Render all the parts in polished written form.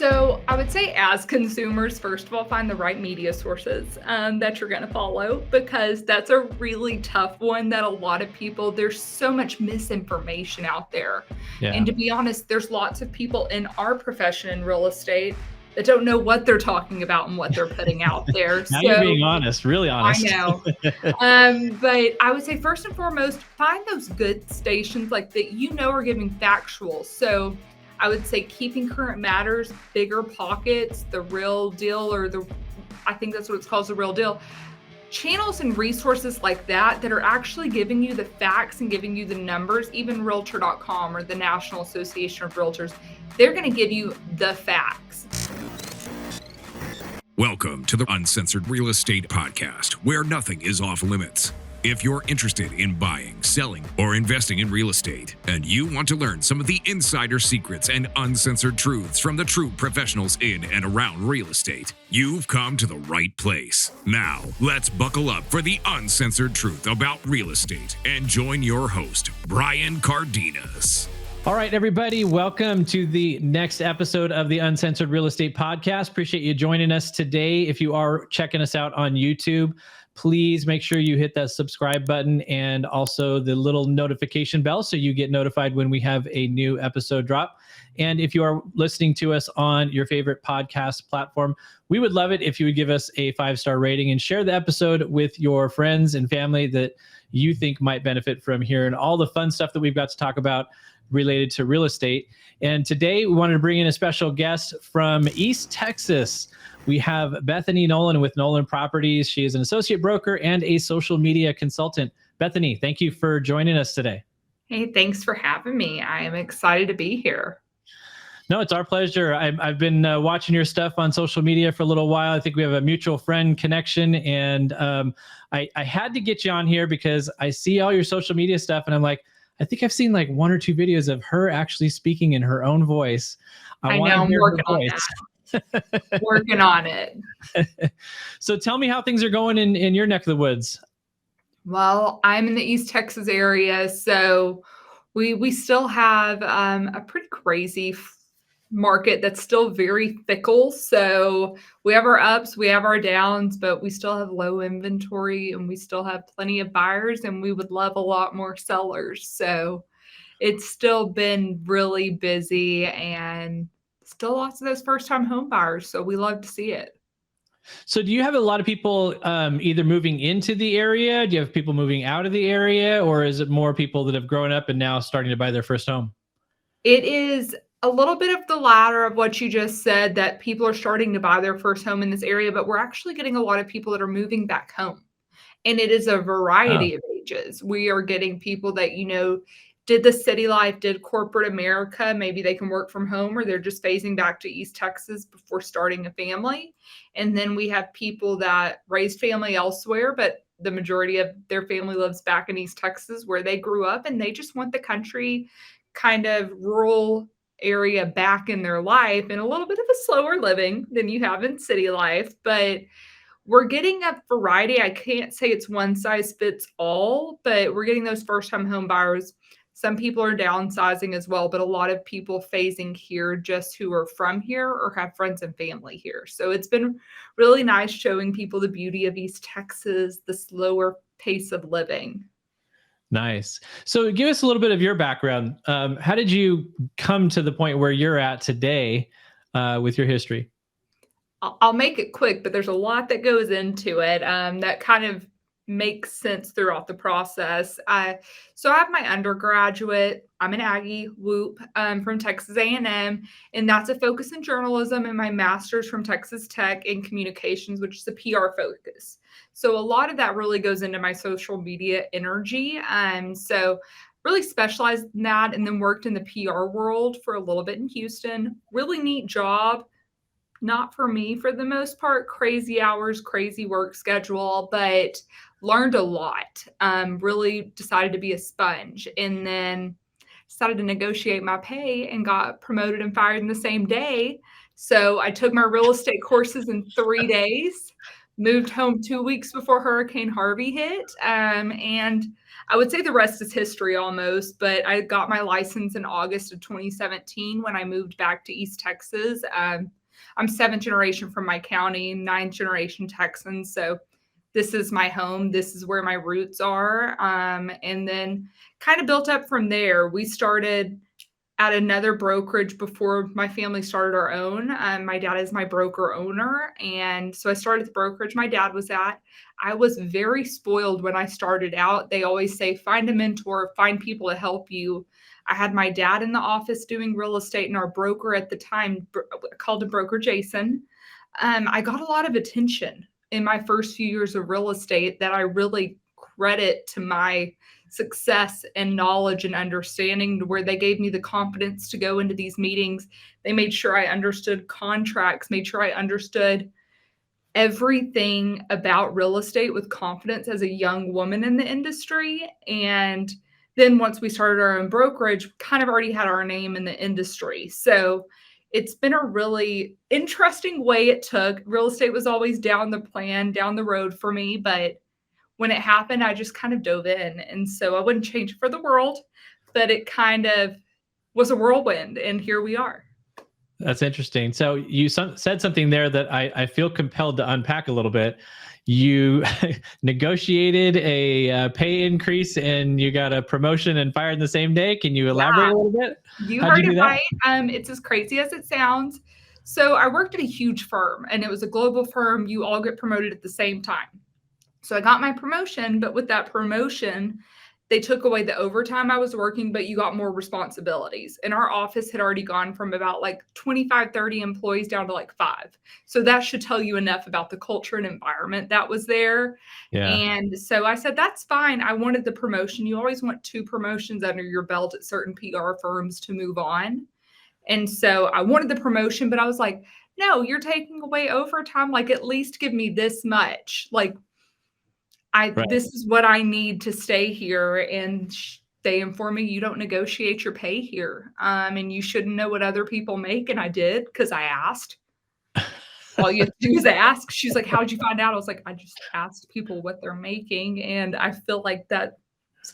So I would say as consumers, first of all, find the right media sources that you're going to follow, because that's a really tough one that a lot of people, there's so much misinformation out there. Yeah. And to be honest, there's lots of people in our profession in real estate that don't know what they're talking about and what they're putting out there. Now you're being honest, really honest. I know. But I would say first and foremost, find those good stations like that are giving factual. So I would say Keeping Current Matters, Bigger Pockets, The Real Deal, I think that's what it's called, The Real Deal. Channels and resources like that are actually giving you the facts and giving you the numbers. Even Realtor.com or the National Association of Realtors, they're going to give you the facts. Welcome to the Uncensored Real Estate Podcast, where nothing is off limits. If you're interested in buying, selling, or investing in real estate, and you want to learn some of the insider secrets and uncensored truths from the true professionals in and around real estate, you've come to the right place. Now, let's buckle up for the uncensored truth about real estate and join your host, Brian Cardenas. All right, everybody, welcome to the next episode of the Uncensored Real Estate Podcast. Appreciate you joining us today. If you are checking us out on YouTube, please make sure you hit that subscribe button and also the little notification bell so you get notified when we have a new episode drop. And if you are listening to us on your favorite podcast platform, we would love it if you would give us a 5-star rating and share the episode with your friends and family that you think might benefit from hearing all the fun stuff that we've got to talk about related to real estate. And today we wanted to bring in a special guest from East Texas. We have Bethany Nolan with Nolan Properties. She is an associate broker and a social media consultant. Bethany, thank you for joining us today. Hey, thanks for having me. I am excited to be here. No, it's our pleasure. I've been watching your stuff on social media for a little while. I think we have a mutual friend connection, and I had to get you on here because I see all your social media stuff, and I'm like, I think I've seen like 1 or 2 videos of her actually speaking in her own voice. I know, I'm working on that. Working on it. So tell me how things are going in your neck of the woods. Well, I'm in the East Texas area, so we still have a pretty crazy market that's still very fickle. So we have our ups, we have our downs, but we still have low inventory and we still have plenty of buyers, and we would love a lot more sellers. So it's still been really busy and still lots of those first-time home buyers. So we love to see it. So do you have a lot of people either moving into the area? Do you have people moving out of the area? Or is it more people that have grown up and now starting to buy their first home? It is a little bit of the latter of what you just said, that people are starting to buy their first home in this area, but we're actually getting a lot of people that are moving back home. And it is a variety of ages. We are getting people that, did the city life, did corporate America. Maybe they can work from home, or they're just phasing back to East Texas before starting a family. And then we have people that raised family elsewhere, but the majority of their family lives back in East Texas where they grew up, and they just want the country kind of rural area back in their life, and a little bit of a slower living than you have in city life. But we're getting a variety. I can't say it's one size fits all, but we're getting those first-time home buyers. Some people are downsizing as well, but a lot of people phasing here just who are from here or have friends and family here. So it's been really nice showing people the beauty of East Texas, the slower pace of living. Nice. So give us a little bit of your background. How did you come to the point where you're at today with your history? I'll make it quick, but there's a lot that goes into it that kind of makes sense throughout the process. So I have my undergraduate, I'm an Aggie, whoop, from Texas A&M, and that's a focus in journalism, and my master's from Texas Tech in communications, which is a PR focus. So a lot of that really goes into my social media energy. So really specialized in that, and then worked in the PR world for a little bit in Houston. Really neat job. Not for me for the most part, crazy hours, crazy work schedule, but learned a lot. Really decided to be a sponge, and then decided to negotiate my pay and got promoted and fired in the same day. So I took my real estate courses in 3 days, moved home 2 weeks before Hurricane Harvey hit. And I would say the rest is history almost, but I got my license in August of 2017 when I moved back to East Texas. I'm seventh generation from my county, ninth generation Texan. So this is my home. This is where my roots are. And then kind of built up from there. We started at another brokerage before my family started our own. My dad is my broker owner. And so I started the brokerage my dad was at. I was very spoiled when I started out. They always say, find a mentor, find people to help you. I had my dad in the office doing real estate, and our broker at the time, called him Broker Jason. I got a lot of attention in my first few years of real estate that I really credit to my success and knowledge and understanding, where they gave me the confidence to go into these meetings. They made sure I understood contracts, made sure I understood everything about real estate with confidence as a young woman in the industry. And then once we started our own brokerage, kind of already had our name in the industry. So it's been a really interesting way it took. Real estate was always down the plan, down the road for me, but when it happened, I just kind of dove in. And so I wouldn't change it for the world, but it kind of was a whirlwind, and here we are. That's interesting. So you said something there that I feel compelled to unpack a little bit. You negotiated a pay increase and you got a promotion and fired in the same day. Can you elaborate a little bit? You How'd heard do it that? right. It's as crazy as it sounds. So I worked at a huge firm, and it was a global firm. You all get promoted at the same time. So I got my promotion, but with that promotion, they took away the overtime I was working, but you got more responsibilities. And our office had already gone from about like 25, 30 employees down to like 5. So that should tell you enough about the culture and environment that was there. Yeah. And so I said, that's fine. I wanted the promotion. You always want 2 promotions under your belt at certain PR firms to move on. And so I wanted the promotion, but I was like, no, you're taking away overtime. Like, at least give me this much. Like, Right. this is what I need to stay here. And they informed me, you don't negotiate your pay here. And you shouldn't know what other people make. And I did, because I asked. All you have to do is ask. She's like, how did you find out? I was like, I just asked people what they're making. And I feel like that's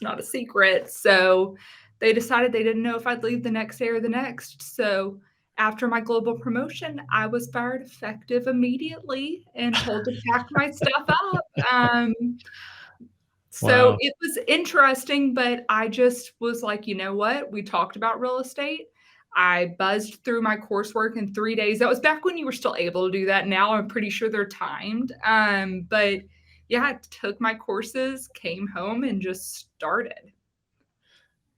not a secret. So they decided they didn't know if I'd leave the next day or the next. So after my global promotion, I was fired effective immediately and told to pack my stuff up. So Wow. it was interesting, but I just was like, you know what? We talked about real estate. I buzzed through my coursework in 3 days. That was back when you were still able to do that. Now I'm pretty sure they're timed. But yeah, I took my courses, came home, and just started.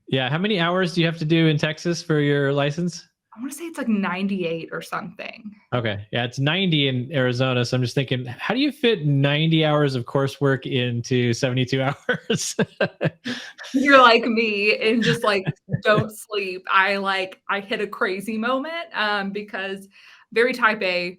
Yeah. How many hours do you have to do in Texas for your license? I want to say it's like 98 or something. Okay. Yeah, it's 90 in Arizona. So I'm just thinking, how do you fit 90 hours of coursework into 72 hours? You're like me and just like don't sleep. I hit a crazy moment because very type A, a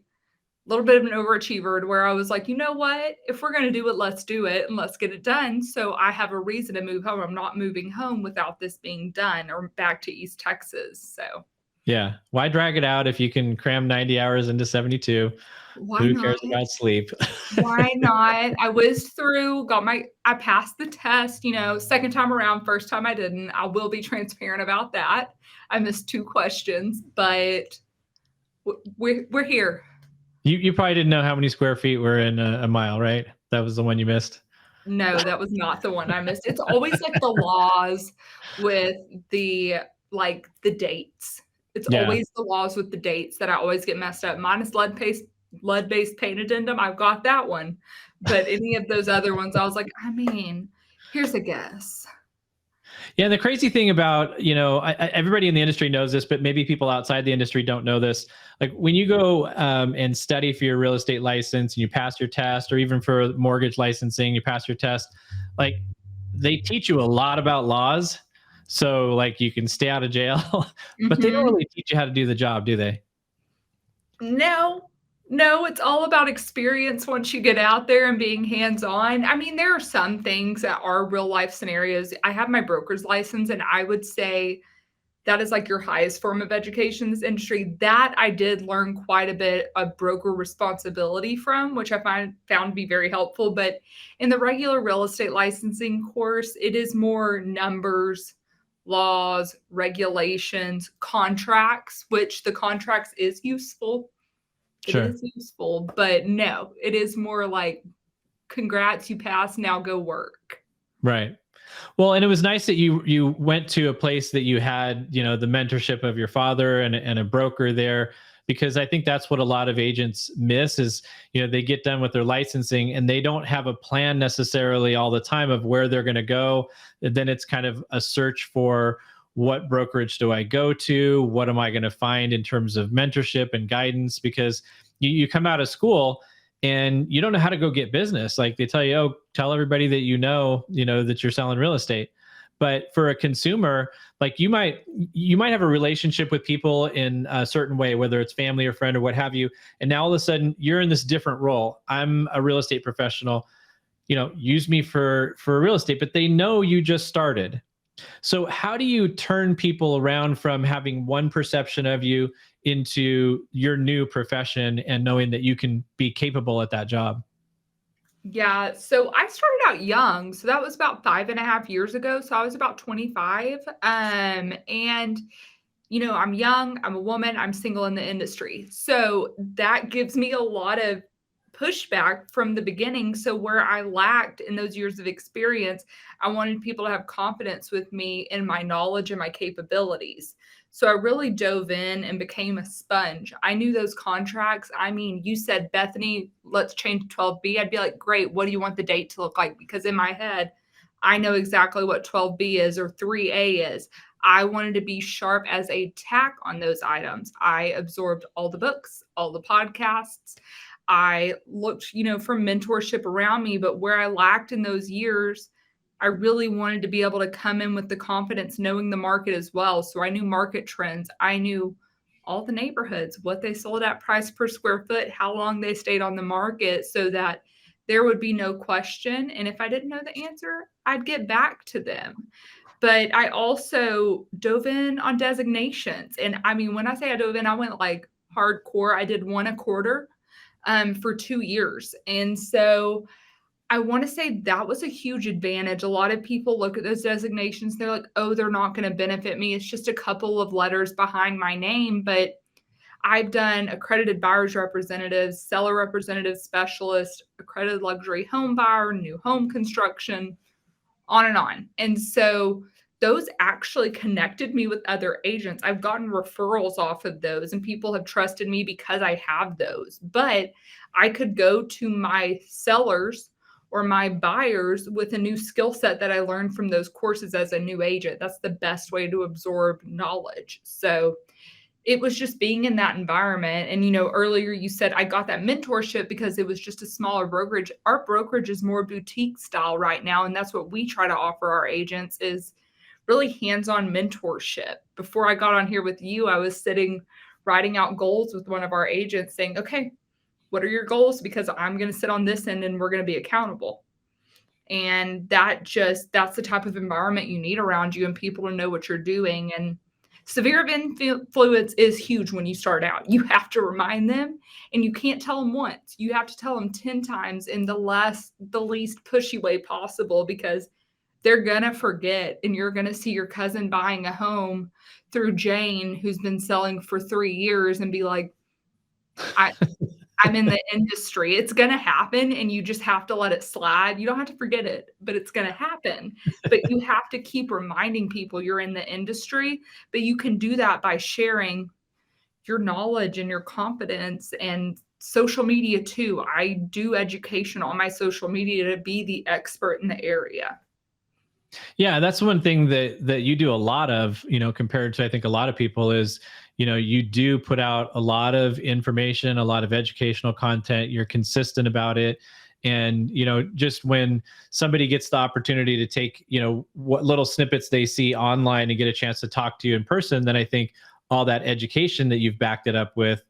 little bit of an overachiever, where I was like, you know what? If we're going to do it, let's do it and let's get it done. So I have a reason to move home. I'm not moving home without this being done or back to East Texas. So yeah. Why drag it out if you can cram 90 hours into 72? why Who not? cares about sleep? Why not? I whizzed through, I passed the test, second time around. First time I didn't. I will be transparent about that. I missed 2 questions, but we're here. You probably didn't know how many square feet were in a mile, right? That was the one you missed. No, that was not the one I missed. It's always like the laws with the dates. It's always the laws with the dates that I always get messed up. Minus lead-based paint addendum, I've got that one. But any of those other ones, I was like, here's a guess. Yeah, and the crazy thing about, everybody in the industry knows this, but maybe people outside the industry don't know this. Like when you go and study for your real estate license and you pass your test, or even for mortgage licensing, you pass your test, like they teach you a lot about laws. So like you can stay out of jail, but they don't really teach you how to do the job, do they? No, it's all about experience once you get out there and being hands-on. There are some things that are real life scenarios. I have my broker's license, and I would say that is like your highest form of education in this industry. That I did learn quite a bit of broker responsibility from, which I found to be very helpful. But in the regular real estate licensing course, it is more numbers, laws, regulations, contracts, which the contracts is useful. It Sure. is useful, but no, it is more like, congrats, you passed, now go work. Right. Well, and it was nice that you went to a place that you had, the mentorship of your father and a broker there, because I think that's what a lot of agents miss is, they get done with their licensing and they don't have a plan necessarily all the time of where they're going to go. And then it's kind of a search for, what brokerage do I go to? What am I going to find in terms of mentorship and guidance? Because you come out of school and you don't know how to go get business. Like they tell you, oh, tell everybody that that you're selling real estate. But for a consumer, like you might have a relationship with people in a certain way, whether it's family or friend or what have you. And now all of a sudden you're in this different role. I'm a real estate professional, use me for real estate, but they know you just started. So how do you turn people around from having one perception of you into your new profession and knowing that you can be capable at that job? Yeah, so I started out young. So that was about 5.5 years ago. So I was about 25. And I'm young, I'm a woman, I'm single in the industry. So that gives me a lot of pushback from the beginning. So where I lacked in those years of experience, I wanted people to have confidence with me in my knowledge and my capabilities. So I really dove in and became a sponge. I knew those contracts. I mean, you said, Bethany, let's change to 12B. I'd be like, great. What do you want the date to look like? Because in my head, I know exactly what 12B is or 3A is. I wanted to be sharp as a tack on those items. I absorbed all the books, all the podcasts. I looked, for mentorship around me, but where I lacked in those years, I really wanted to be able to come in with the confidence, knowing the market as well. So I knew market trends. I knew all the neighborhoods, what they sold at, price per square foot, how long they stayed on the market, so that there would be no question. And if I didn't know the answer, I'd get back to them. But I also dove in on designations. And I mean, when I say I dove in, I went like hardcore. I did one a quarter for 2 years. And so I want to say that was a huge advantage. A lot of people look at those designations, they're like, oh, they're not going to benefit me. It's just a couple of letters behind my name. But I've done accredited buyer's representatives, seller representative specialist, accredited luxury home buyer, new home construction, on and on. And so those actually connected me with other agents. I've gotten referrals off of those, and people have trusted me because I have those. But I could go to my sellers or my buyers with a new skill set that I learned from those courses as a new agent. That's the best way to absorb knowledge. So it was just being in that environment. And, earlier you said I got that mentorship because it was just a smaller brokerage. Our brokerage is more boutique style right now. And that's what we try to offer our agents, is really hands-on mentorship. Before I got on here with you, I was sitting writing out goals with one of our agents saying, okay, what are your goals? Because I'm going to sit on this end and we're going to be accountable. And that's the type of environment you need around you, and people to know what you're doing. And severe of influence is huge when you start out. You have to remind them, and you can't tell them once. You have to tell them 10 times in the least pushy way possible, because they're going to forget, and you're going to see your cousin buying a home through Jane, who's been selling for 3 years, and be like, I'm in the industry. It's going to happen, and you just have to let it slide. You don't have to forget it, but it's going to happen. But you have to keep reminding people you're in the industry. But you can do that by sharing your knowledge and your confidence, and social media too. I do education on my social media to be the expert in the area. Yeah, that's one thing that you do a lot of, compared to, I think, a lot of people is, you do put out a lot of information, a lot of educational content. You're consistent about it. And, just when somebody gets the opportunity to take, what little snippets they see online and get a chance to talk to you in person, then I think all that education that you've backed it up with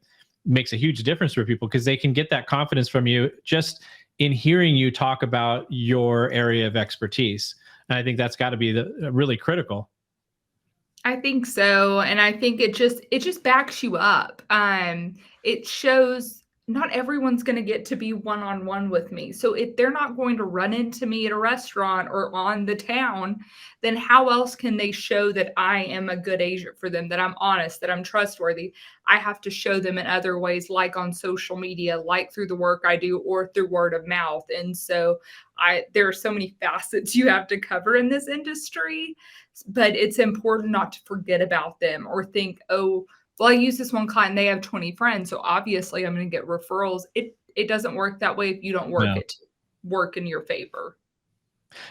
makes a huge difference for people, because they can get that confidence from you just in hearing you talk about your area of expertise. And I think that's got to be really critical. I think so, and I think it just backs you up. It shows not everyone's going to get to be one-on-one with me. So if they're not going to run into me at a restaurant or on the town, then how else can they show that I am a good agent for them, that I'm honest, that I'm trustworthy? I have to show them in other ways, like on social media, like through the work I do, or through word of mouth. And so there are so many facets you have to cover in this industry, but it's important not to forget about them or think, oh, well, I use this one client and they have 20 friends, so obviously I'm going to get referrals. It doesn't work that way if you don't No. work in your favor.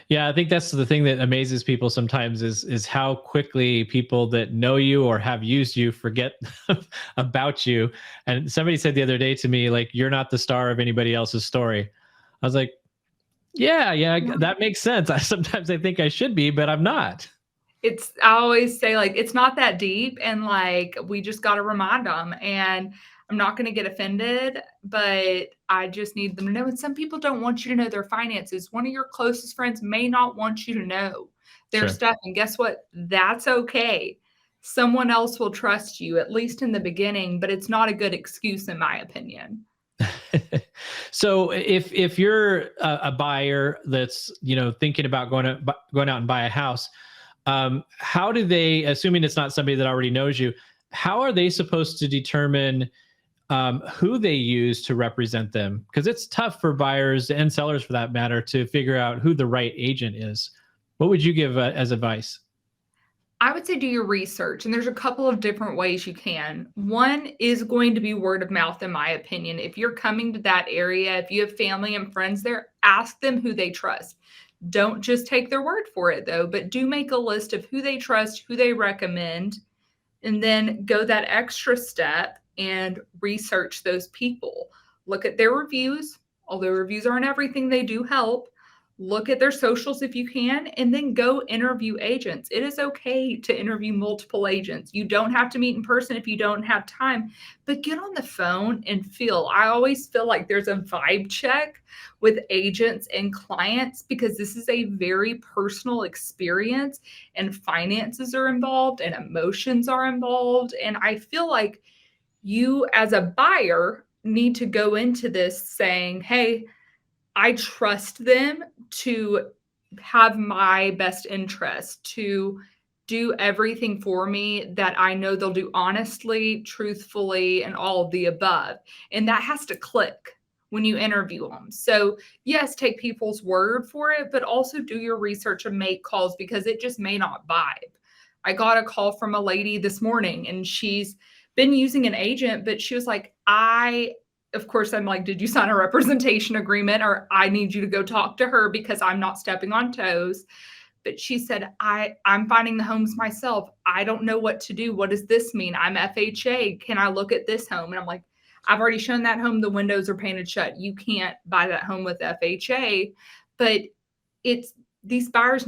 Yeah, I think that's the thing that amazes people sometimes is how quickly people that know you or have used you forget about you. And somebody said the other day to me, like, you're not the star of anybody else's story. I was like, yeah, that makes sense. Sometimes I think I should be, but I'm not. I always say, like, it's not that deep, and, like, we just gotta remind them. And I'm not gonna get offended, but I just need them to know, and some people don't want you to know their finances. One of your closest friends may not want you to know their Sure. stuff, and guess what? That's okay. Someone else will trust you, at least in the beginning, but it's not a good excuse in my opinion. So if you're a buyer that's thinking about going out and buy a house, how do they, assuming it's not somebody that already knows you, how are they supposed to determine who they use to represent them? Because it's tough for buyers and sellers, for that matter, to figure out who the right agent is. What would you give as advice? I would say do your research, and there's a couple of different ways you can. One is going to be word of mouth, in my opinion. If you're coming to that area, if you have family and friends there, ask them who they trust. Don't just take their word for it, though, but do make a list of who they trust, who they recommend, and then go that extra step and research those people. Look at their reviews, although reviews aren't everything, they do help. Look at their socials if you can, and then go interview agents. It is okay to interview multiple agents. You don't have to meet in person if you don't have time, but get on the phone and feel. I always feel like there's a vibe check with agents and clients because this is a very personal experience, and finances are involved and emotions are involved. And I feel like you, as a buyer, need to go into this saying, hey, I trust them to have my best interest, to do everything for me that I know they'll do honestly, truthfully, and all of the above. And that has to click when you interview them. So, yes, take people's word for it, but also do your research and make calls because it just may not vibe. I got a call from a lady this morning and she's been using an agent, but she was like, of course, I'm like, did you sign a representation agreement? Or I need you to go talk to her because I'm not stepping on toes. But she said, I'm finding the homes myself. I don't know what to do. What does this mean? I'm FHA. Can I look at this home? And I'm like, I've already shown that home. The windows are painted shut. You can't buy that home with FHA. But these buyers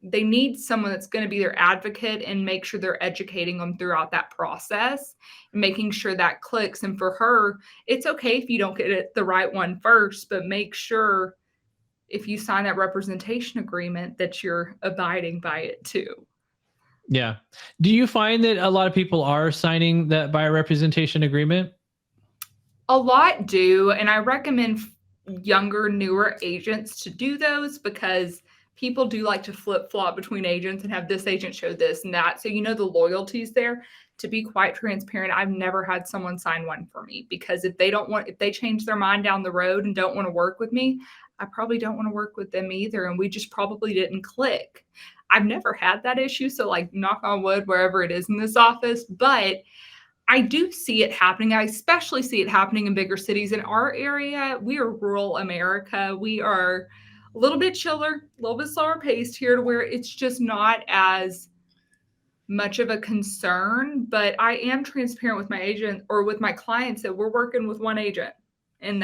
they need someone that's going to be their advocate and make sure they're educating them throughout that process and making sure that clicks. And for her, it's okay if you don't get it the right one first, but make sure if you sign that representation agreement that you're abiding by it too. Yeah. Do you find that a lot of people are signing that buyer representation agreement? A lot do, and I recommend younger, newer agents to do those because people do like to flip-flop between agents and have this agent show this and that. So the loyalty's there. To be quite transparent, I've never had someone sign one for me because if they change their mind down the road and don't want to work with me, I probably don't want to work with them either. And we just probably didn't click. I've never had that issue. So knock on wood, wherever it is in this office, but I do see it happening. I especially see it happening in bigger cities. In our area, we are rural America. We are a little bit chiller, a little bit slower paced here to where it's just not as much of a concern. But I am transparent with my agent or with my clients that we're working with one agent. And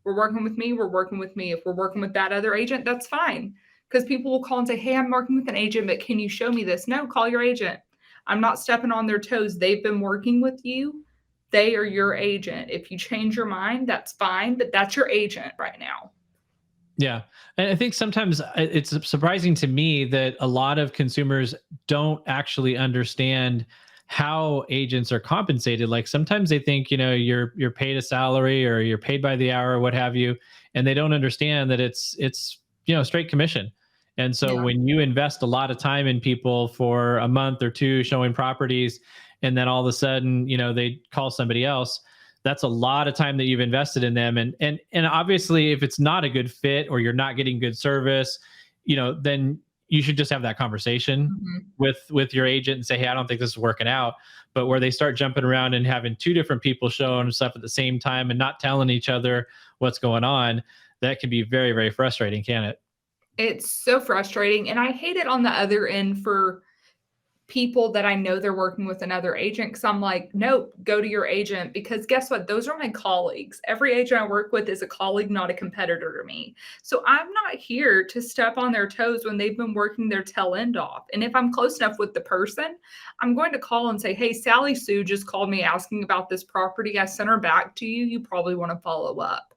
we're working with me, we're working with me. If we're working with that other agent, that's fine. Because people will call and say, hey, I'm working with an agent, but can you show me this? No, call your agent. I'm not stepping on their toes. They've been working with you. They are your agent. If you change your mind, that's fine, but that's your agent right now. Yeah. And I think sometimes it's surprising to me that a lot of consumers don't actually understand how agents are compensated. Like sometimes they think, you're paid a salary or you're paid by the hour or what have you, and they don't understand that it's straight commission. And so Yeah. when you invest a lot of time in people for a month or two showing properties, and then all of a sudden, they call somebody else, that's a lot of time that you've invested in them. And obviously if it's not a good fit or you're not getting good service, then you should just have that conversation Mhm. with your agent and say, hey, I don't think this is working out. But where they start jumping around and having two different people showing stuff at the same time and not telling each other what's going on, that can be very, very frustrating, can it? It's so frustrating, and I hate it on the other end for people that I know they're working with another agent because I'm like, nope, go to your agent because guess what? Those are my colleagues. Every agent I work with is a colleague, not a competitor to me. So I'm not here to step on their toes when they've been working their tail end off. And if I'm close enough with the person, I'm going to call and say, hey, Sally Sue just called me asking about this property. I sent her back to you. You probably want to follow up.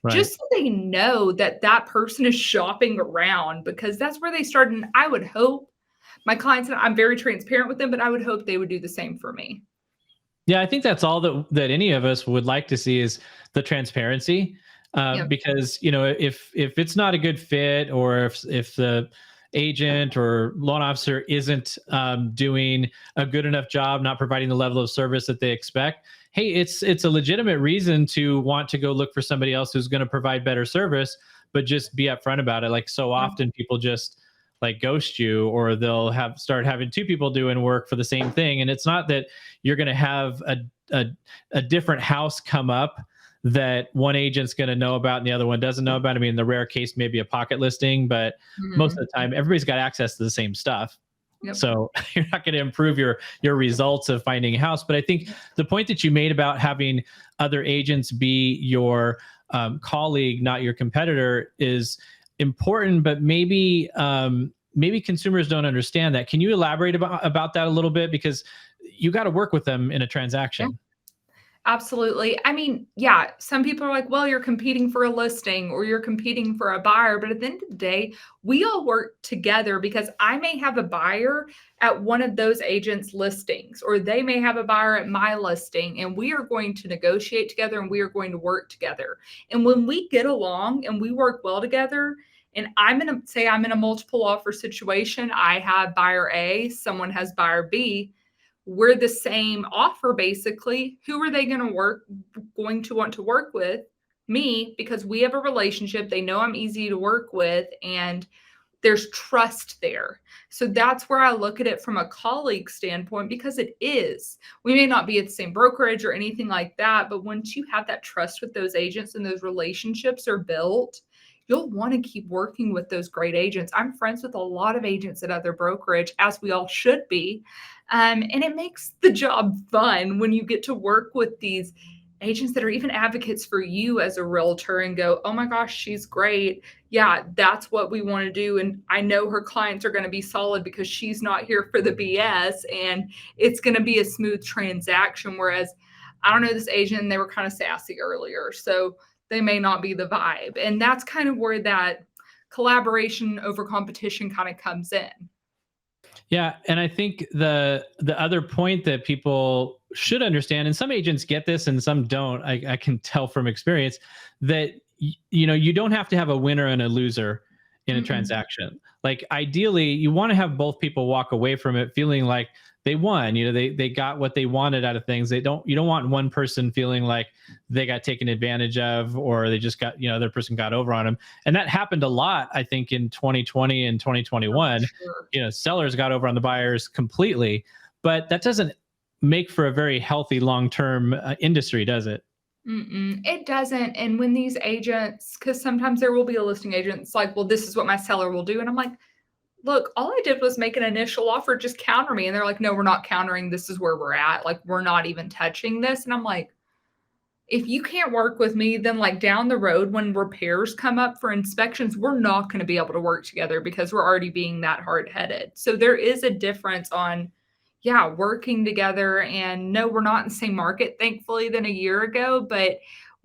Right. Just so they know that that person is shopping around because that's where they start. And I would hope my clients, and I'm very transparent with them, but I would hope they would do the same for me. Yeah, I think that's all that any of us would like to see is the transparency, Yep. because if it's not a good fit, or if the agent or loan officer isn't doing a good enough job, not providing the level of service that they expect, hey, it's a legitimate reason to want to go look for somebody else who's going to provide better service, but just be upfront about it. Like so Yeah. often people just like ghost you, or they'll start having two people doing work for the same thing, and it's not that you're going to have a different house come up that one agent's going to know about and the other one doesn't know about. I mean, in the rare case, maybe a pocket listing, but most of Mhm. the time, everybody's got access to the same stuff. Yep. So you're not going to improve your results of finding a house. But I think the point that you made about having other agents be your colleague, not your competitor, is important. But maybe consumers don't understand that. Can you elaborate about that a little bit? Because you got to work with them in a Yeah. transaction. Absolutely. I mean, yeah, some people are like, well, you're competing for a listing or you're competing for a buyer. But at the end of the day, we all work together because I may have a buyer at one of those agents' listings, or they may have a buyer at my listing, and we are going to negotiate together and we are going to work together. And when we get along and we work well together, and I'm in a multiple offer situation, I have buyer A, someone has buyer B, we're the same offer basically. Who are they going to want to work with? Me, because we have a relationship. They know I'm easy to work with and there's trust there. So that's where I look at it from a colleague standpoint because it is. We may not be at the same brokerage or anything like that, but once you have that trust with those agents and those relationships are built, you'll want to keep working with those great agents. I'm friends with a lot of agents at other brokerage, as we all should be. And it makes the job fun when you get to work with these agents that are even advocates for you as a realtor and go, oh my gosh, she's great. Yeah, that's what we want to do. And I know her clients are going to be solid because she's not here for the BS and it's going to be a smooth transaction. Whereas I don't know this agent, and they were kind of sassy earlier. So they may not be the vibe. And that's kind of where that collaboration over competition kind of comes in. Yeah, and I think the other point that people should understand, and some agents get this and some don't, I can tell from experience, that you don't have to have a winner and a loser in a Mm-mm. transaction. Like ideally, you want to have both people walk away from it feeling like they won. They got what they wanted out of things. You don't want one person feeling like they got taken advantage of, or they just got, other person got over on them. And that happened a lot, I think, in 2020 and 2021. Sure. Sellers got over on the buyers completely, but that doesn't make for a very healthy long-term industry, does it? Mm-mm, it doesn't. And when these agents, because sometimes there will be a listing agent, it's like, well, this is what my seller will do. And I'm like, look, all I did was make an initial offer, just counter me. And they're like, no, we're not countering. This is where we're at. Like, we're not even touching this. And I'm like, if you can't work with me, then like down the road when repairs come up for inspections, we're not going to be able to work together because we're already being that hard-headed. So there is a difference on, yeah, working together. And no, we're not in the same market, thankfully, than a year ago, but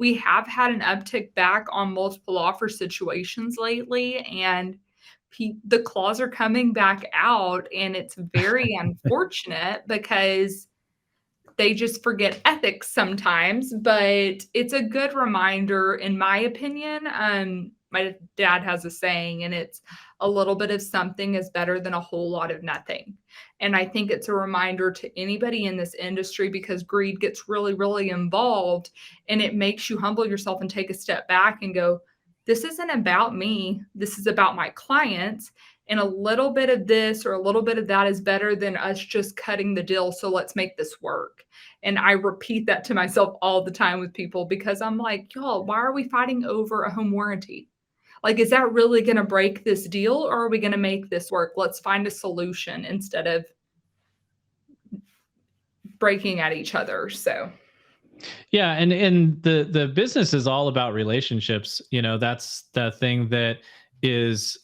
we have had an uptick back on multiple offer situations lately, and the claws are coming back out, and it's very unfortunate because they just forget ethics sometimes, but it's a good reminder, in my opinion. My dad has a saying, and it's a little bit of something is better than a whole lot of nothing. And I think it's a reminder to anybody in this industry, because greed gets really, really involved, and it makes you humble yourself and take a step back and go, this isn't about me. This is about my clients. And a little bit of this or a little bit of that is better than us just cutting the deal. So let's make this work. And I repeat that to myself all the time with people, because I'm like, y'all, why are we fighting over a home warranty? Like, is that really going to break this deal, or are we going to make this work? Let's find a solution instead of breaking at each other. So Yeah, and the business is all about relationships. That's the thing that is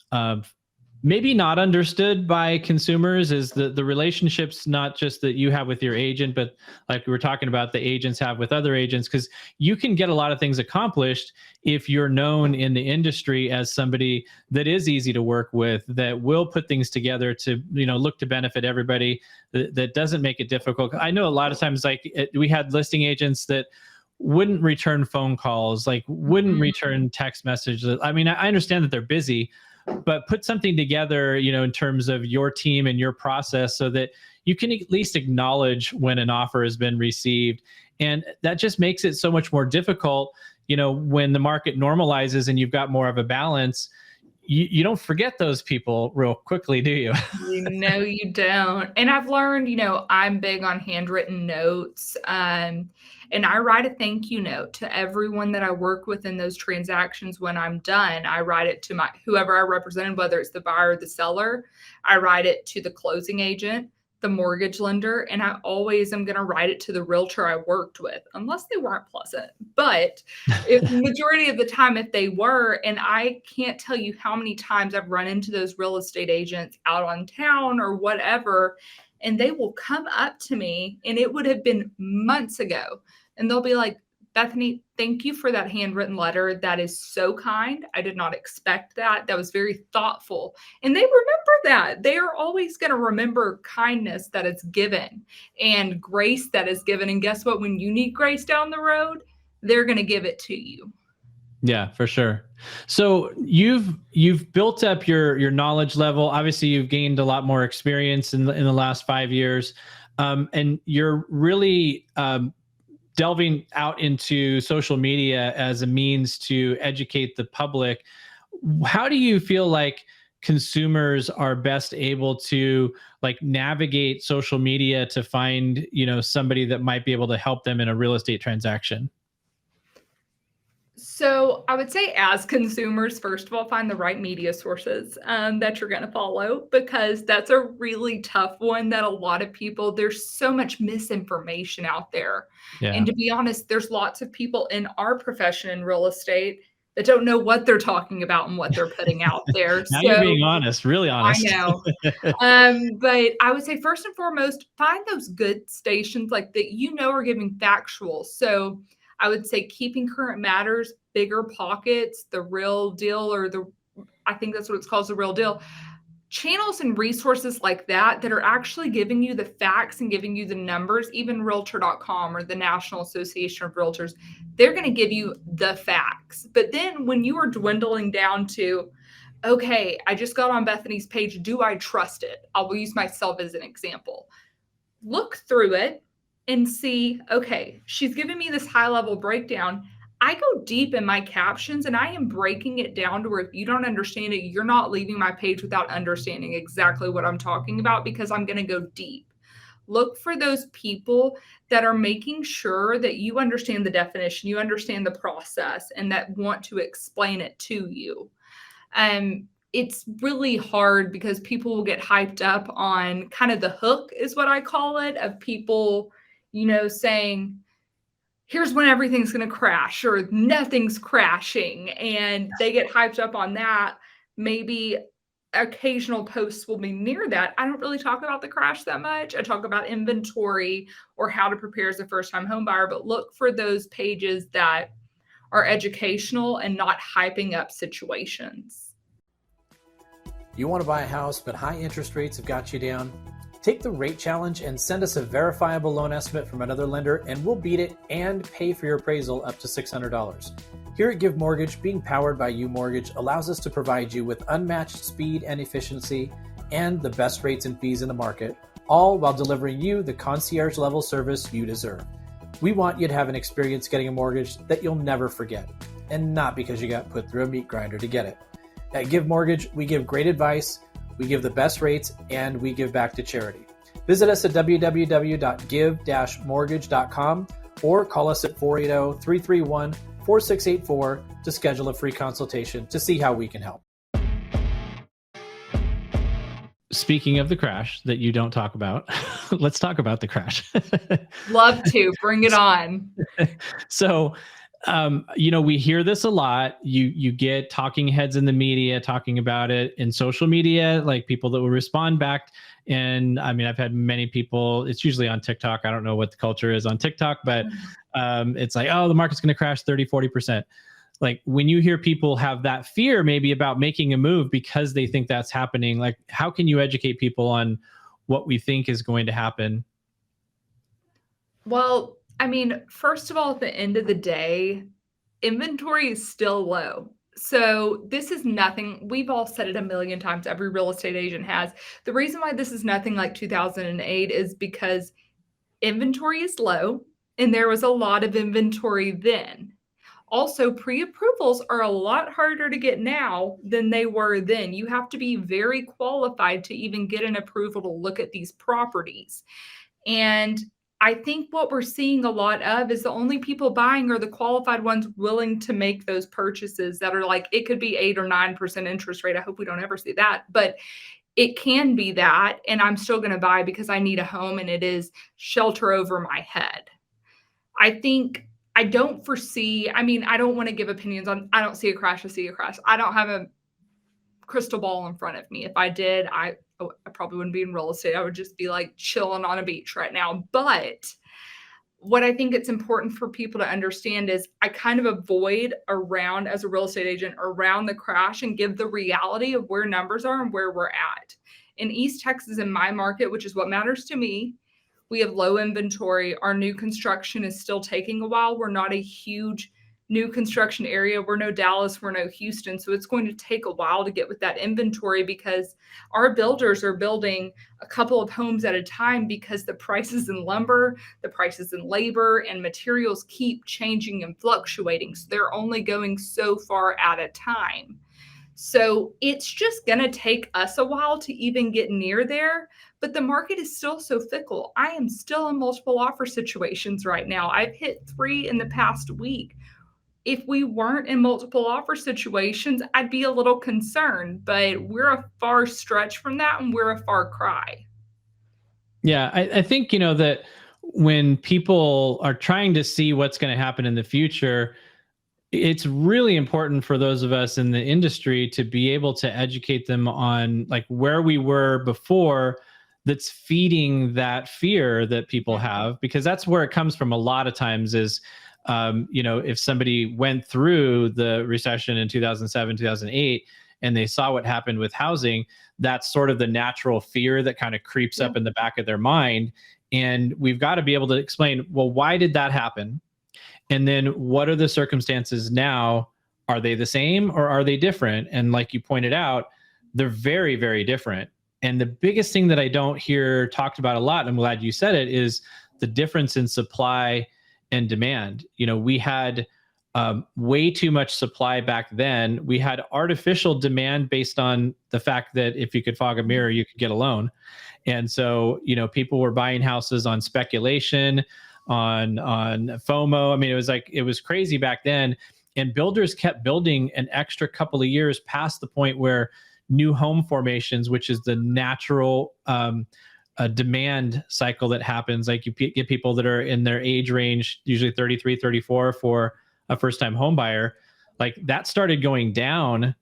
maybe not understood by consumers, is the relationships, not just that you have with your agent, but like we were talking about, the agents have with other agents, because you can get a lot of things accomplished if you're known in the industry as somebody that is easy to work with, that will put things together to look to benefit everybody, that doesn't make it difficult. I know a lot of times, like we had listing agents that wouldn't return phone calls, like wouldn't return text messages. I mean, I understand that they're busy, but put something together, in terms of your team and your process, so that you can at least acknowledge when an offer has been received. And that just makes it so much more difficult, when the market normalizes and you've got more of a balance. You don't forget those people real quickly, do you? No, you don't. And I've learned, I'm big on handwritten notes. And I write a thank you note to everyone that I work with in those transactions. When I'm done, I write it to whoever I represented, whether it's the buyer or the seller. I write it to the closing agent, the mortgage lender, and I always am going to write it to the realtor I worked with, unless they weren't pleasant. But if majority of the time, if they were, and I can't tell you how many times I've run into those real estate agents out on town or whatever, and they will come up to me, and it would have been months ago, and they'll be like, Bethany, thank you for that handwritten letter. That is so kind. I did not expect that. That was very thoughtful. And they remember that. They are always going to remember kindness that is given and grace that is given. And guess what? When you need grace down the road, they're going to give it to you. Yeah, for sure. So you've built up your knowledge level. Obviously, you've gained a lot more experience in the last 5 years, and you're really delving out into social media as a means to educate the public. How do you feel like consumers are best able to navigate social media to find, somebody that might be able to help them in a real estate transaction? So I would say, as consumers, first of all, find the right media sources that you're going to follow, because that's a really tough one that a lot of people, there's so much misinformation out there. Yeah. And to be honest, there's lots of people in our profession in real estate that don't know what they're talking about and what they're putting out there. Now you're being honest, really honest. I know. But I would say, first and foremost, find those good stations that are giving factual. So I would say Keeping Current Matters, Bigger Pockets, The Real Deal, I think that's what it's called, The Real Deal. Channels and resources like that are actually giving you the facts and giving you the numbers. Even Realtor.com or the National Association of Realtors, they're going to give you the facts. But then when you are dwindling down to, okay, I just got on Bethany's page, do I trust it? I'll use myself as an example. Look through it and see, okay, she's giving me this high level breakdown. I go deep in my captions, and I am breaking it down to where if you don't understand it, you're not leaving my page without understanding exactly what I'm talking about, because I'm going to go deep. Look for those people that are making sure that you understand the definition, you understand the process, and that want to explain it to you. It's really hard because people will get hyped up on kind of the hook, is what I call it, of people saying, here's when everything's going to crash or nothing's crashing. And they get hyped up on that. Maybe occasional posts will be near that. I don't really talk about the crash that much. I talk about inventory or how to prepare as a first-time home buyer, but look for those pages that are educational and not hyping up situations. You want to buy a house, but high interest rates have got you down? Take the rate challenge and send us a verifiable loan estimate from another lender, and we'll beat it and pay for your appraisal up to $600. Here at Give Mortgage, being powered by UMortgage allows us to provide you with unmatched speed and efficiency and the best rates and fees in the market, all while delivering you the concierge level service you deserve. We want you to have an experience getting a mortgage that you'll never forget, and not because you got put through a meat grinder to get it. At Give Mortgage, we give great advice, we give the best rates, and we give back to charity. Visit us at www.give-mortgage.com or call us at 480-331-4684 to schedule a free consultation to see how we can help. Speaking of the crash that you don't talk about, let's talk about the crash. Love to. Bring it on. So, we hear this a lot. You get talking heads in the media talking about it, in social media, like people that will respond back. And I mean, I've had many people, it's usually on TikTok. I don't know what the culture is on TikTok, but it's like, oh, the market's going to crash 30, 40%. Like when you hear people have that fear maybe about making a move because they think that's happening, like how can you educate people on what we think is going to happen? Well, I mean, first of all, at the end of the day, inventory is still low. So this is nothing. We've all said it a million times. Every real estate agent has. The reason why this is nothing like 2008 is because inventory is low and there was a lot of inventory then. Also, pre-approvals are a lot harder to get now than they were then. You have to be very qualified to even get an approval to look at these properties. And I think what we're seeing a lot of is the only people buying are the qualified ones willing to make those purchases that are like, it could be 8 or 9% interest rate. I hope we don't ever see that, but it can be that. And I'm still going to buy because I need a home and it is shelter over my head. I don't foresee, I mean, I don't want to give opinions on, I don't see a crash, I see a crash. I don't have a crystal ball in front of me. If I did, I probably wouldn't be in real estate. I would just be like chilling on a beach right now. But what I think it's important for people to understand is I kind of avoid around, as a real estate agent, around the crash and give the reality of where numbers are and where we're at. In East Texas, in my market, which is what matters to me, we have low inventory. Our new construction is still taking a while. We're not a huge new construction area. We're no Dallas, we're no Houston. So it's going to take a while to get with that inventory because our builders are building a couple of homes at a time because the prices in lumber, the prices in labor and materials keep changing and fluctuating. So they're only going so far at a time. So it's just going to take us a while to even get near there, but the market is still so fickle. I am still in multiple offer situations right now. I've hit 3 in the past week. If we weren't in multiple offer situations, I'd be a little concerned, but we're a far stretch from that and we're a far cry. Yeah, I think, that when people are trying to see what's going to happen in the future, it's really important for those of us in the industry to be able to educate them on like where we were before that's feeding that fear that people have, because that's where it comes from a lot of times is, if somebody went through the recession in 2007, 2008, and they saw what happened with housing, that's sort of the natural fear that kind of creeps up in the back of their mind. And we've got to be able to explain, well, why did that happen? And then what are the circumstances now? Are they the same or are they different? And like you pointed out, they're very, very different. And the biggest thing that I don't hear talked about a lot, and I'm glad you said it, is the difference in supply and demand. We had way too much supply back then. We had artificial demand based on the fact that if you could fog a mirror, you could get a loan. And so, people were buying houses on speculation, on FOMO. I mean, it was crazy back then. And builders kept building an extra couple of years past the point where new home formations, which is the natural demand cycle that happens. Like you get people that are in their age range, usually 33, 34 for a first-time home buyer. Like that started going down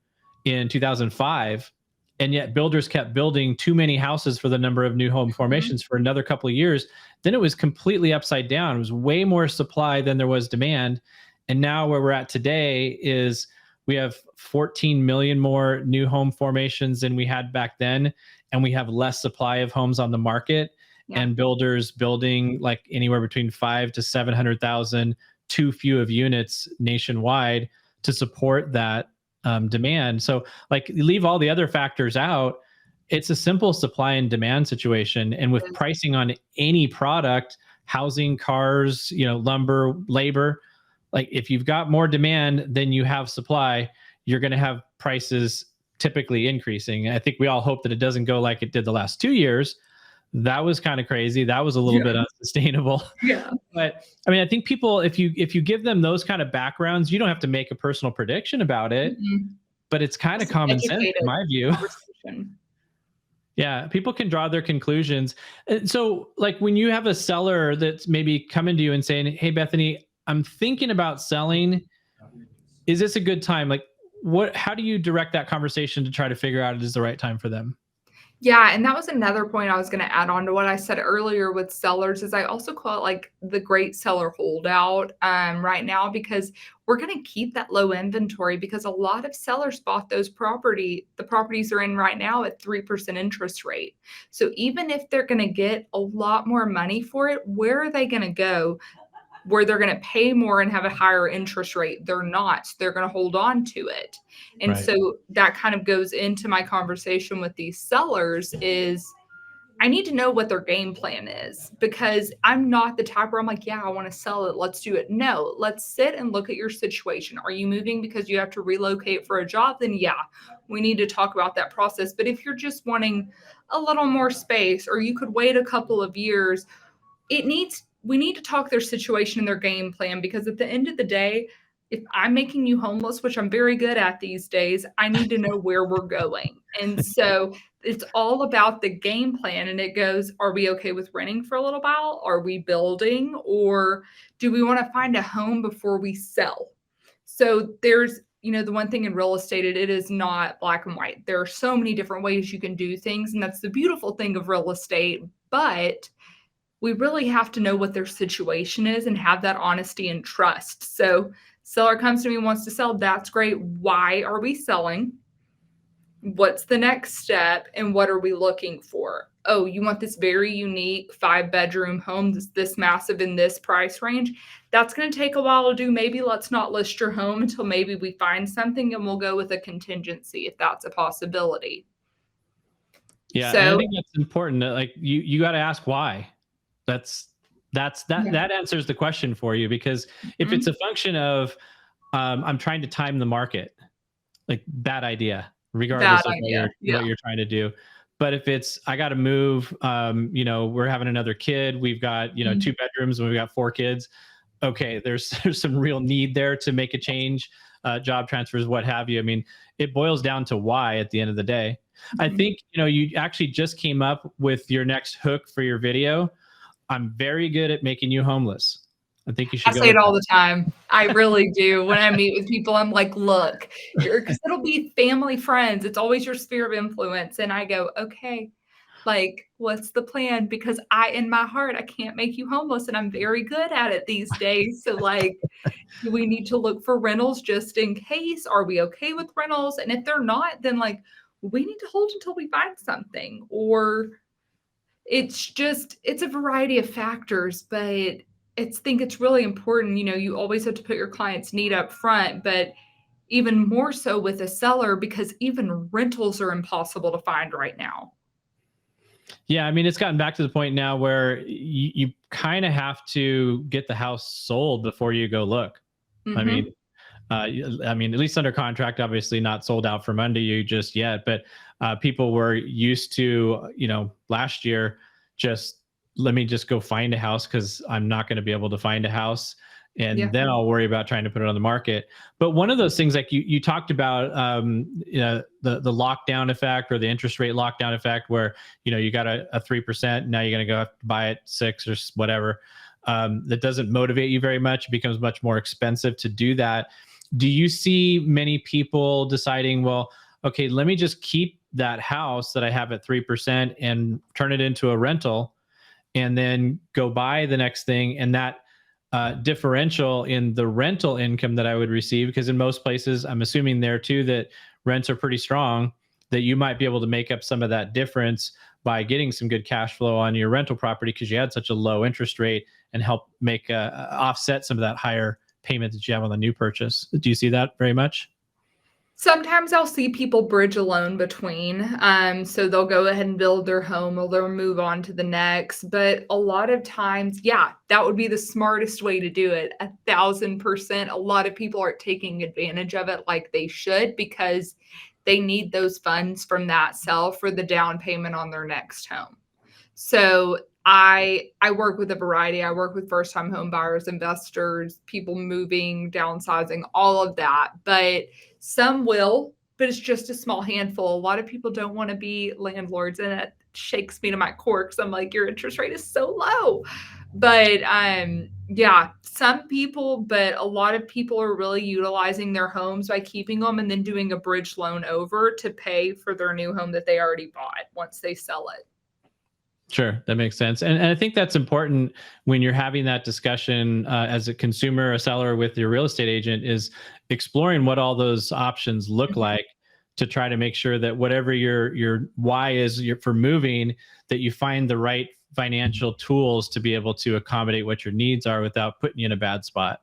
in 2005. And yet builders kept building too many houses for the number of new home formations for another couple of years. Then it was completely upside down. It was way more supply than there was demand. And now where we're at today is we have 14 million more new home formations than we had back then. And we have less supply of homes on the market, and builders building like anywhere between 5 to 700,000, too few of units nationwide to support that demand. So like leave all the other factors out. It's a simple supply and demand situation. And with pricing on any product, housing, cars, lumber, labor, like if you've got more demand than you have supply, you're going to have prices typically increasing. I think we all hope that it doesn't go like it did the last 2 years. That was kind of crazy. That was a little bit unsustainable. Yeah. But I mean, I think people, if you give them those kind of backgrounds, you don't have to make a personal prediction about it, but it's kind of common sense in my view. Yeah, people can draw their conclusions. And so like when you have a seller that's maybe coming to you and saying, "Hey, Bethany, I'm thinking about selling. Is this a good time?" Like how do you direct that conversation to try to figure out it is the right time for them? Yeah, and that was another point I was going to add on to what I said earlier with sellers is I also call it like the great seller holdout right now, because we're going to keep that low inventory because a lot of sellers bought the properties are in right now at 3% interest rate. So even if they're going to get a lot more money for it, where are they going to go? Where they're going to pay more and have a higher interest rate? They're not. They're going to hold on to it. And so that kind of goes into my conversation with these sellers is I need to know what their game plan is, because I'm not the type where I'm like, yeah, I want to sell it. Let's do it. No, let's sit and look at your situation. Are you moving because you have to relocate for a job? Then yeah, we need to talk about that process. But if you're just wanting a little more space, or you could wait a couple of years, we need to talk their situation and their game plan, because at the end of the day, if I'm making you homeless, which I'm very good at these days, I need to know where we're going. And so it's all about the game plan. And it goes, are we okay with renting for a little while? Are we building? Or do we want to find a home before we sell? So there's, the one thing in real estate, it is not black and white. There are so many different ways you can do things. And that's the beautiful thing of real estate. But we really have to know what their situation is and have that honesty and trust. So seller comes to me and wants to sell. That's great. Why are we selling? What's the next step? And what are we looking for? Oh, you want this very unique 5-bedroom home, this massive in this price range? That's going to take a while to do. Maybe let's not list your home until maybe we find something, and we'll go with a contingency if that's a possibility. Yeah. So, and I think that's important. Like you got to ask why. That answers the question for you, because if it's a function of I'm trying to time the market, like bad idea, regardless of what you're trying to do. But if it's I got to move, we're having another kid, we've got 2 bedrooms and we've got 4 kids. Okay, there's some real need there to make a change, job transfers, what have you. I mean, it boils down to why at the end of the day. I think you actually just came up with your next hook for your video. I'm very good at making you homeless. I think you should. I say it all the time. I really do. When I meet with people, I'm like, look, because it'll be family, friends. It's always your sphere of influence. And I go, okay, like, what's the plan? Because in my heart, I can't make you homeless, and I'm very good at it these days. So like, do we need to look for rentals just in case? Are we okay with rentals? And if they're not, then like, we need to hold until we find something. Or it's a variety of factors, but I think it's really important. You always have to put your client's need up front, but even more so with a seller, because even rentals are impossible to find right now. Yeah. I mean, it's gotten back to the point now where you kind of have to get the house sold before you go look. I mean, at least under contract, obviously not sold out from under you just yet, but people were used to, last year, let me just go find a house because I'm not going to be able to find a house. And then I'll worry about trying to put it on the market. But one of those things, like you talked about, the lockdown effect, or the interest rate lockdown effect, where, you got a 3%, now you're going to go have to buy it 6 or whatever. That doesn't motivate you very much. It becomes much more expensive to do that. Do you see many people deciding, well, okay, let me just keep that house that I have at 3% and turn it into a rental, and then go buy the next thing? And that differential in the rental income that I would receive, because in most places, I'm assuming there too, that rents are pretty strong, that you might be able to make up some of that difference by getting some good cash flow on your rental property because you had such a low interest rate, and help make offset some of that higher payment that you have on the new purchase. Do you see that very much? Sometimes I'll see people bridge a loan between. So they'll go ahead and build their home or they'll move on to the next. But a lot of times, yeah, that would be the smartest way to do it. 1,000%. A lot of people aren't taking advantage of it like they should because they need those funds from that sale for the down payment on their next home. So I work with a variety. I work with first-time home buyers, investors, people moving, downsizing, all of that. But some will, but it's just a small handful. A lot of people don't want to be landlords, and it shakes me to my core because I'm like, your interest rate is so low. But yeah, some people, but a lot of people are really utilizing their homes by keeping them and then doing a bridge loan over to pay for their new home that they already bought once they sell it. Sure, that makes sense. And I think that's important when you're having that discussion as a consumer, a seller with your real estate agent, is exploring what all those options look like to try to make sure that whatever your why is for moving, that you find the right financial tools to be able to accommodate what your needs are without putting you in a bad spot.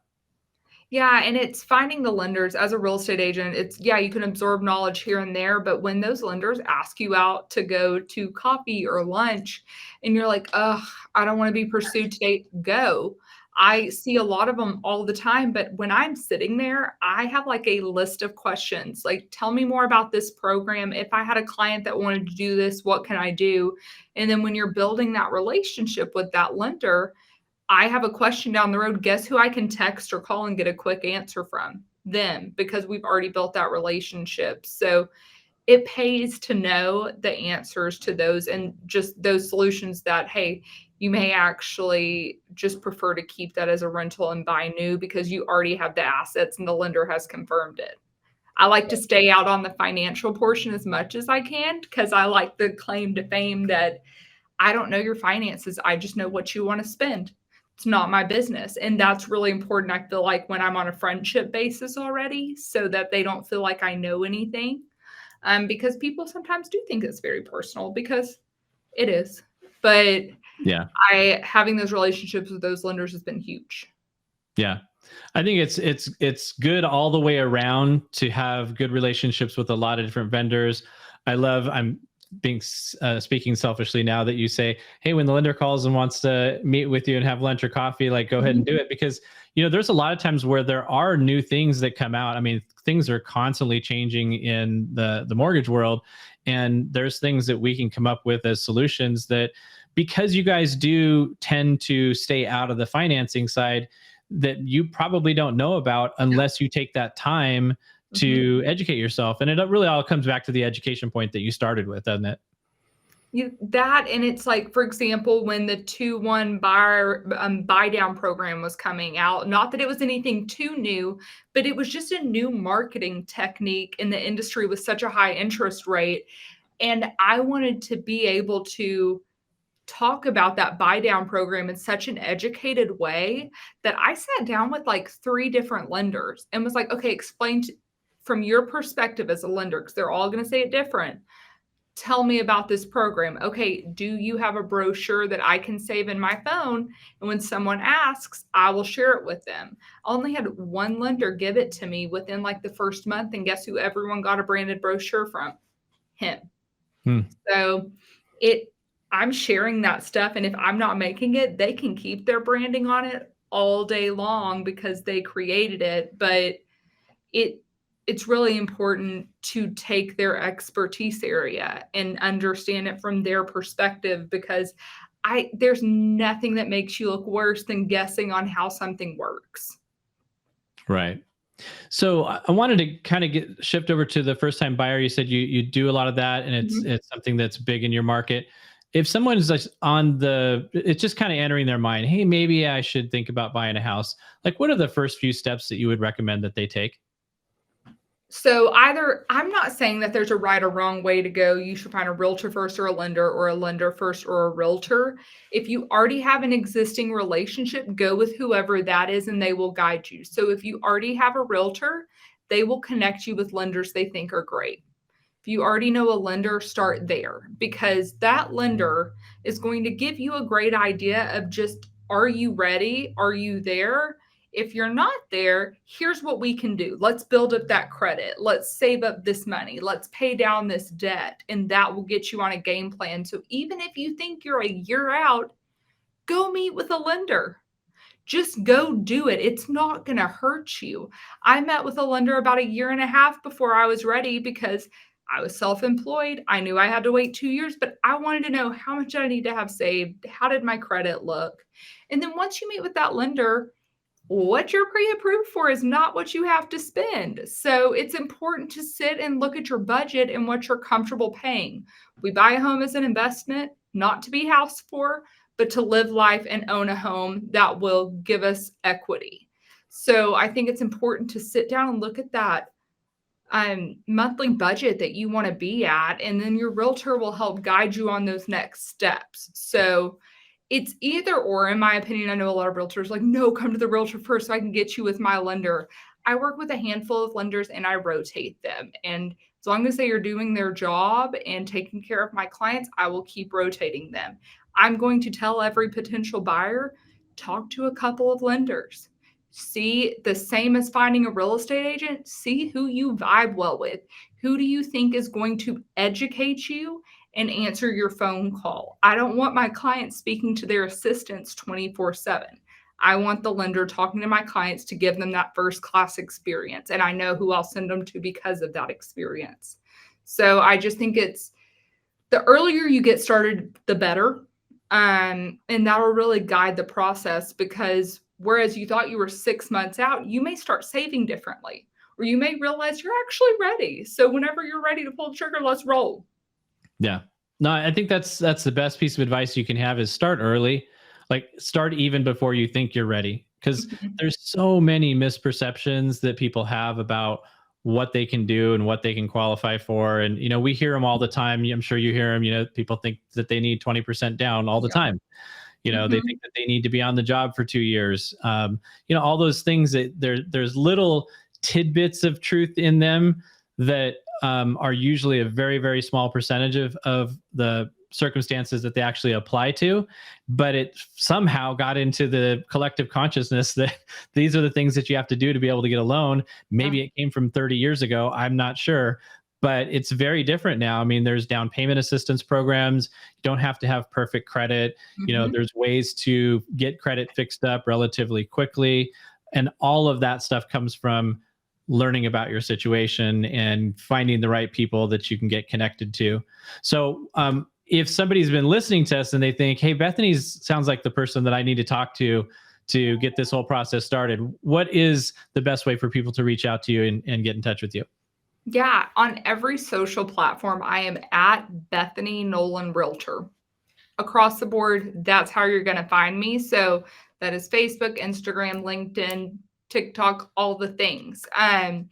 Yeah, and it's finding the lenders as a real estate agent. It's, yeah, you can absorb knowledge here and there, but when those lenders ask you out to go to coffee or lunch and you're like, "Ugh, I don't want to be pursued today," go. I see a lot of them all the time, but when I'm sitting there, I have like a list of questions. Like, tell me more about this program. If I had a client that wanted to do this, what can I do? And then when you're building that relationship with that lender, I have a question down the road. Guess who I can text or call and get a quick answer from? Them, because we've already built that relationship. So it pays to know the answers to those and just those solutions that, hey, you may actually just prefer to keep that as a rental and buy new because you already have the assets and the lender has confirmed it. I like to stay out on the financial portion as much as I can because I like the claim to fame that I don't know your finances. I just know what you want to spend. It's not my business. And that's really important. I feel like when I'm on a friendship basis already, so that they don't feel like I know anything. Because people sometimes do think it's very personal because it is. But Yeah. having those relationships with those lenders has been huge. Yeah. I think it's good all the way around to have good relationships with a lot of different vendors. I'm being speaking selfishly now that you say, hey, when the lender calls and wants to meet with you and have lunch or coffee, like go ahead and do it, because there's a lot of times where there are new things that come out. I mean, things are constantly changing in the mortgage world, and there's things that we can come up with as solutions that, because you guys do tend to stay out of the financing side, that you probably don't know about unless you take that time to educate yourself. And it really all comes back to the education point that you started with, doesn't it? That, and it's like, for example, when the 2-1 buy down program was coming out, not that it was anything too new, but it was just a new marketing technique in the industry with such a high interest rate. And I wanted to be able to talk about that buy down program in such an educated way that I sat down with like 3 different lenders and was like, okay, explain from your perspective as a lender, because they're all going to say it different. Tell me about this program. Okay, do you have a brochure that I can save in my phone? And when someone asks, I will share it with them. I only had one lender give it to me within like the first month. And guess who everyone got a branded brochure from? Him. So I'm sharing that stuff. And if I'm not making it, they can keep their branding on it all day long because they created it. But it's really important to take their expertise area and understand it from their perspective, because there's nothing that makes you look worse than guessing on how something works. Right. So I wanted to kind of shift over to the first time buyer. You said you do a lot of that, and it's something that's big in your market. If someone's like it's just kind of entering their mind, hey, maybe I should think about buying a house. Like, what are the first few steps that you would recommend that they take? So I'm not saying that there's a right or wrong way to go. You should find a realtor first or a lender first or a realtor. If you already have an existing relationship, go with whoever that is and they will guide you. So if you already have a realtor, they will connect you with lenders they think are great. If you already know a lender, start there because that lender is going to give you a great idea of just, are you ready? Are you there? If you're not there, here's what we can do. Let's build up that credit. Let's save up this money. Let's pay down this debt. And that will get you on a game plan. So even if you think you're a year out, go meet with a lender. Just go do it. It's not going to hurt you. I met with a lender about a year and a half before I was ready because I was self-employed. I knew I had to wait 2 years, but I wanted to know how much I need to have saved. How did my credit look? And then once you meet with that lender, what you're pre-approved for is not what you have to spend. So it's important to sit and look at your budget and what you're comfortable paying. We buy a home as an investment, not to be house poor, but to live life and own a home that will give us equity. So I think it's important to sit down and look at that monthly budget that you want to be at, and then your realtor will help guide you on those next steps. So it's either or, in my opinion. I know a lot of realtors like, no, come to the realtor first so I can get you with my lender. I work with a handful of lenders and I rotate them. And as long as they are doing their job and taking care of my clients, I will keep rotating them. I'm going to tell every potential buyer, talk to a couple of lenders. See, the same as finding a real estate agent, see who you vibe well with. Who do you think is going to educate you and answer your phone call? I don't want my clients speaking to their assistants 24/7. I want the lender talking to my clients to give them that first class experience. And I know who I'll send them to because of that experience. So I just think it's the earlier you get started, the better. And that'll really guide the process because whereas you thought you were 6 months out, you may start saving differently, or you may realize you're actually ready. So whenever you're ready to pull the trigger, let's roll. Yeah. No, I think that's the best piece of advice you can have is start early. Like start even before you think you're ready. Because there's so many misperceptions that people have about what they can do and what they can qualify for. And, we hear them all the time. I'm sure you hear them, people think that they need 20% down all the time. They think that they need to be on the job for 2 years. All those things that there's little tidbits of truth in them that are usually a very, very small percentage of the circumstances that they actually apply to, but it somehow got into the collective consciousness that these are the things that you have to do to be able to get a loan. Maybe it came from 30 years ago. I'm not sure, but it's very different now. I mean, there's down payment assistance programs. You don't have to have perfect credit. There's ways to get credit fixed up relatively quickly. And all of that stuff comes from learning about your situation and finding the right people that you can get connected to. So if somebody's been listening to us and they think, hey, Bethany's sounds like the person that I need to talk to get this whole process started, what is the best way for people to reach out to you and get in touch with you? Yeah, on every social platform, I am at Bethany Nolan Realtor. Across the board, that's how you're going to find me. So that is Facebook, Instagram, LinkedIn, TikTok, all the things. And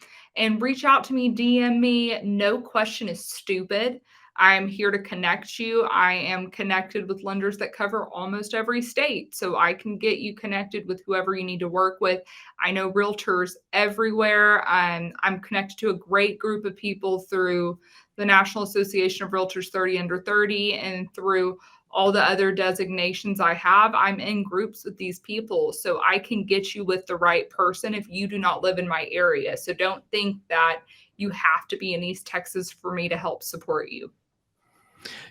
reach out to me, DM me. No question is stupid. I'm here to connect you. I am connected with lenders that cover almost every state, so I can get you connected with whoever you need to work with. I know realtors everywhere. I'm connected to a great group of people through the National Association of Realtors 30 Under 30 and through all the other designations I have. I'm in groups with these people, so I can get you with the right person if you do not live in my area. So don't think that you have to be in East Texas for me to help support you.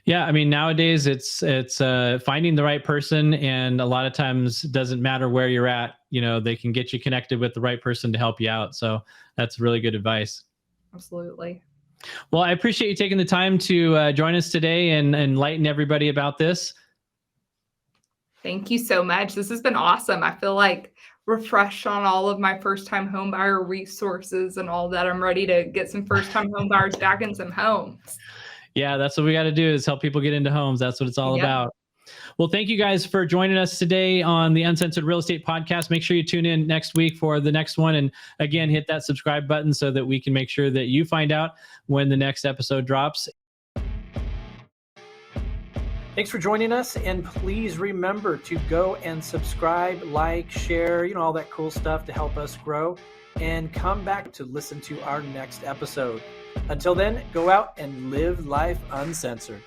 Yeah, I mean, nowadays it's finding the right person, and a lot of times it doesn't matter where you're at. They can get you connected with the right person to help you out. So that's really good advice. Absolutely. Well, I appreciate you taking the time to join us today and enlighten everybody about this. Thank you so much. This has been awesome. I feel like refreshed on all of my first-time homebuyer resources and all that. I'm ready to get some first-time homebuyers back in some homes. Yeah, that's what we got to do is help people get into homes. That's what it's all about. Well, thank you guys for joining us today on the Uncensored Real Estate Podcast. Make sure you tune in next week for the next one. And again, hit that subscribe button so that we can make sure that you find out when the next episode drops. Thanks for joining us. And please remember to go and subscribe, like, share, all that cool stuff to help us grow. And come back to listen to our next episode. Until then, go out and live life uncensored.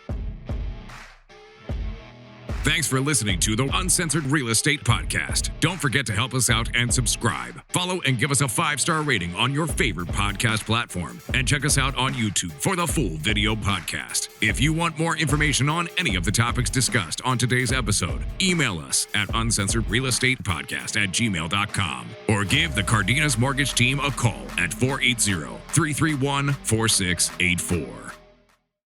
Thanks for listening to the Uncensored Real Estate Podcast. Don't forget to help us out and subscribe. Follow and give us a 5-star rating on your favorite podcast platform. And check us out on YouTube for the full video podcast. If you want more information on any of the topics discussed on today's episode, email us at uncensoredrealestatepodcast@gmail.com or give the Cardenas Mortgage team a call at 480-331-4684.